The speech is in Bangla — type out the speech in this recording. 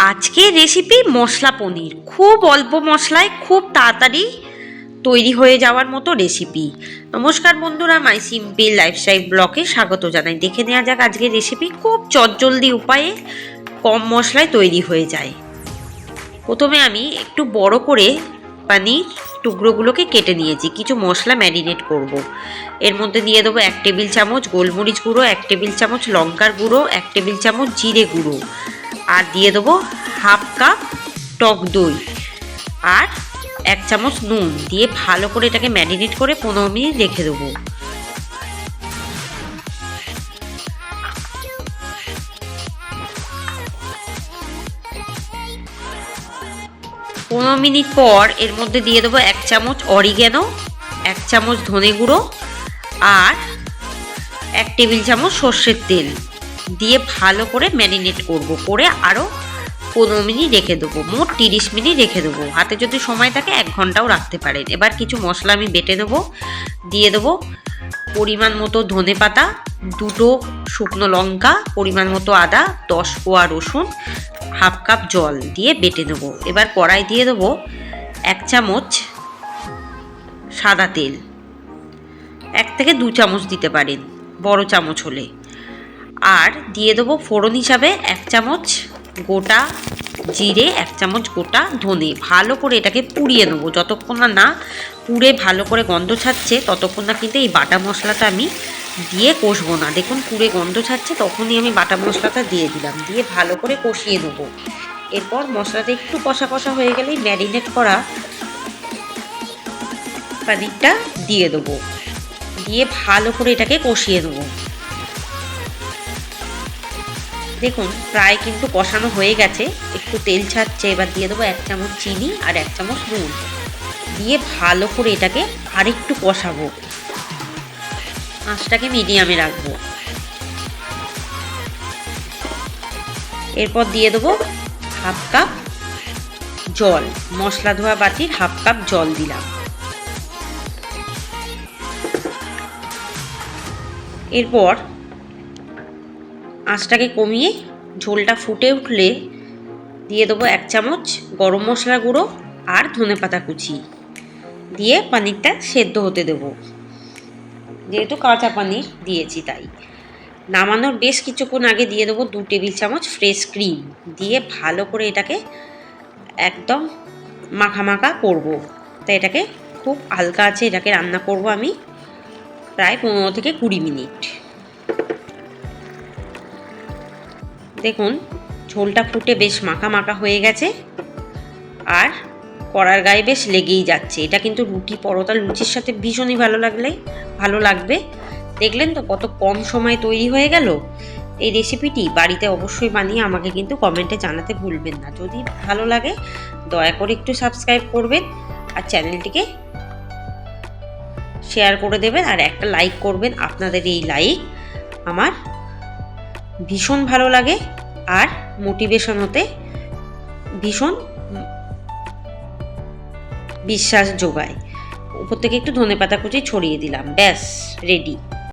আজকের রেসিপি মশলা পনির। খুব অল্প মশলায় খুব তাড়াতাড়ি তৈরি হয়ে যাওয়ার মতো রেসিপি। নমস্কার বন্ধুরা, মাই সিম্পল লাইফস্টাইল ব্লগে স্বাগত জানাই। দেখে নেওয়া যাক আজকের রেসিপি। খুব চটজলদি উপায়ে কম মশলায় তৈরি হয়ে যায়। প্রথমে আমি একটু বড় করে পনির টুকরোগুলোকে কেটে নিয়েছি। কিছু মশলা ম্যারিনেট করব। এর মধ্যে দিয়ে দেবো 1 টেবিল চামচ গোলমরিচ গুঁড়ো, 1 টেবিল চামচ লঙ্কার গুঁড়ো, 1 টেবিল চামচ জিরে গুঁড়ো, আর দিয়ে দেবো হাফ কাপ টক দই আর 1 চামচ নুন দিয়ে ভালো করে এটাকে ম্যারিনেট করে 15 মিনিট রেখে দেবো। পনেরো মিনিট পর এর মধ্যে দিয়ে দেবো 1 চামচ অরিগ্যানো, 1 চামচ ধনে গুঁড়ো আর 1 টেবিল চামচ সর্ষের তেল দিয়ে ভালো করে ম্যারিনেট করব। করে আরও 15 মিনিট রেখে দেবো। মোট 30 মিনিট রেখে দেবো। হাতে যদি সময় থাকে 1 ঘন্টাও রাখতে পারেন। এবার কিছু মশলা আমি বেটে নেবো। দিয়ে দেবো পরিমাণ মতো ধনে পাতা, 2টো শুকনো লঙ্কা, পরিমাণ মতো আদা, 10 কোয়া রসুন, হাফ কাপ জল দিয়ে বেটে নেবো। এবার কড়াই দিয়ে দেবো 1 চামচ সাদা তেল, 1 থেকে 2 চামচ দিতে পারেন বড় চামচ হলে। আর দিয়ে দেবো ফোড়ন হিসাবে 1 চামচ গোটা জিরে, 1 চামচ গোটা ধনে। ভালো করে এটাকে পুড়িয়ে নেবো। যতক্ষণ না পুড়ে ভালো করে গন্ধ ছাড়ছে ততক্ষণ না কিন্তু এই বাটা মশলাটা আমি দিয়ে কষবো না। দেখুন পুড়ে গন্ধ ছাড়ছে, তখনই আমি বাটা মশলাটা দিয়ে দিলাম। দিয়ে ভালো করে কষিয়ে নেবো। এরপর মশলাটা একটু কষা কষা হয়ে গেলেই ম্যারিনেট করা পনিরটা দিয়ে দেবো। দিয়ে ভালো করে এটাকে কষিয়ে নেবো। দেখুন প্রায় কিন্তু কষানো হয়ে গেছে, একটু তেল ছাড়ছে। এবার দিয়ে দেবো 1 চামচ চিনি আর 1 চামচ নুন দিয়ে ভালো করে এটাকে আরেকটু কষাবো। আঁচটাকে মিডিয়ামে রাখবো। এরপর দিয়ে দেবো হাফ কাপ জল, মশলা ধোয়া বাটির হাফ কাপ জল দিলাম। এরপর আঁচটাকে কমিয়ে ঝোলটা ফুটে উঠলে দিয়ে দেবো 1 চামচ গরম মশলা গুঁড়ো আর ধনেপাতা কুচি দিয়ে পনিরটা সেদ্ধ হতে দেবো। যেহেতু কাঁচা পনির দিয়েছি তাই। নামানোর বেশ কিছুক্ষণ আগে দিয়ে দেবো 2 টেবিল চামচ ফ্রেশ ক্রিম দিয়ে ভালো করে এটাকে একদম মাখা মাখা করবো। তাই এটাকে খুব হালকা আছে এটাকে রান্না করব আমি প্রায় 15 থেকে 20 মিনিট। দেখুন ঝোলটা ফুটে বেশ মাখা মাখা হয়ে গেছে আর কড়ার গায়ে বেশ লেগেই যাচ্ছে। এটা কিন্তু রুটি, পরোটা, লুচির সাথে ভীষণই ভালো লাগবে। দেখলেন তো কত কম সময় তৈরি হয়ে গেল। এই রেসিপিটি বাড়িতে অবশ্যই বানিয়ে আমাকে কিন্তু কমেন্টে জানাতে ভুলবেন না। যদি ভালো লাগে দয়া করে একটু সাবস্ক্রাইব করবেন আর চ্যানেলটিকে শেয়ার করে দেবেন আর একটা লাইক করবেন। আপনাদের এই লাইক আমার ভীষণ ভালো লাগে আর মোটিভেশন হতে ভীষণ বিশ্বাস যোগায়। উপর থেকে একটু ধনেপাতা কুচি ছড়িয়ে দিলাম। ব্যাস রেডি।